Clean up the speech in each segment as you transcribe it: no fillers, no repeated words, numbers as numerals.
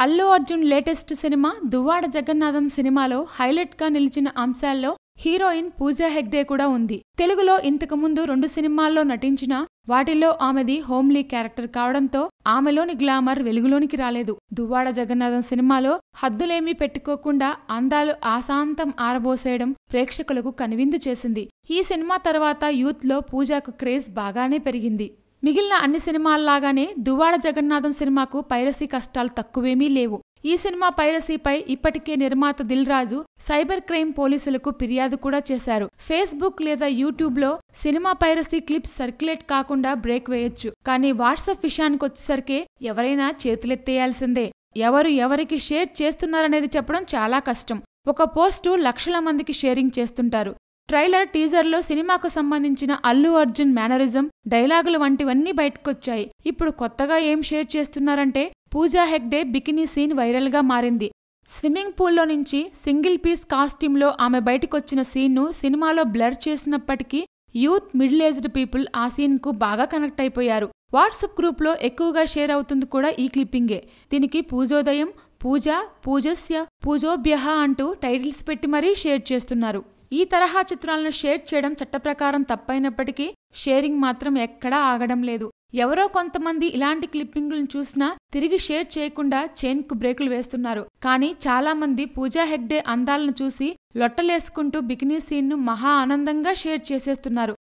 Allu Arjun latest cinema Duvvada Jagannatham సినిమాలో highlight గా నిలిచిన అంశాల్లో హీరోయిన్ పూజా హెగ్డే కూడా ఉంది. తెలుగులో ఇంతకుముందు 2 సినిమాల్లో నటించినా వాటిల్లో ఆమెది హోమ్లీ క్యారెక్టర్ కావడంతో ఆమెలోని గ్లామర్ వెలుగులోనికి రాలేదు. దువ్వాడ జగన్నాథం సినిమాలో హద్దులేమీ పెట్టుకోకుండా అందాలు ఆశాంతం ఆరబోసేయడం ప్రేక్షకులకు కనువిందు చేసింది. ఈ సినిమా తర్వాత యూత్ లో పూజాకు క్రేజ్ బాగానే పెరిగింది. మిగిలిన అన్ని సినిమాల్లాగానే దువ్వాడ జగన్నాథం సినిమాకు పైరసీ కష్టాలు తక్కువేమీ లేవు. ఈ సినిమా పైరసీపై ఇప్పటికే నిర్మాత దిల్ రాజు సైబర్ క్రైమ్ పోలీసులకు ఫిర్యాదు కూడా చేశారు. ఫేస్బుక్ లేదా యూట్యూబ్ లో సినిమా పైరసీ క్లిప్స్ సర్క్యులేట్ కాకుండా బ్రేక్ వేయొచ్చు. కానీ వాట్సాప్ విషయానికొచ్చేసరికి ఎవరైనా చేతులెత్తేయాల్సిందే. ఎవరు ఎవరికి షేర్ చేస్తున్నారనేది చెప్పడం చాలా కష్టం. ఒక పోస్టు లక్షల మందికి షేరింగ్ చేస్తుంటారు. ట్రైలర్, టీజర్లో సినిమాకు సంబంధించిన అల్లు అర్జున్ మేనరిజం, డైలాగులు వంటివన్నీ బయటకొచ్చాయి. ఇప్పుడు కొత్తగా ఏం షేర్ చేస్తున్నారంటే Pooja Hegde bikini scene viral గా మారింది. స్విమ్మింగ్ పూల్లో నుంచి సింగిల్ పీస్ కాస్ట్యూమ్లో ఆమె బయటకొచ్చిన సీన్ను సినిమాలో బ్లర్ చేసినప్పటికీ యూత్, మిడిల్ ఏజ్డ్ పీపుల్ ఆ సీన్కు బాగా కనెక్ట్ అయిపోయారు. వాట్సాప్ గ్రూప్లో ఎక్కువగా షేర్ అవుతుంది కూడా ఈ క్లిప్పింగే. దీనికి పూజోదయం, పూజ, పూజస్య, పూజోభ్యః అంటూ టైటిల్స్ పెట్టి మరీ షేర్ చేస్తున్నారు. ఈ తరహా చిత్రాలను షేర్ చేయడం చట్టప్రకారం తప్పైనప్పటికీ షేరింగ్ మాత్రం ఎక్కడా ఆగడం లేదు. ఎవరో కొంతమంది ఇలాంటి క్లిప్పింగులను చూసినా తిరిగి షేర్ చేయకుండా చైన్కు బ్రేకులు వేస్తున్నారు. కానీ చాలా మంది పూజా హెగ్డే అందాలను చూసి లొట్టలేసుకుంటూ బికినీ సీన్ను మహా ఆనందంగా షేర్ చేసేస్తున్నారు.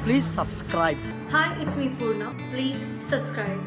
Please subscribe. Hi, it's me Purna. Please subscribe.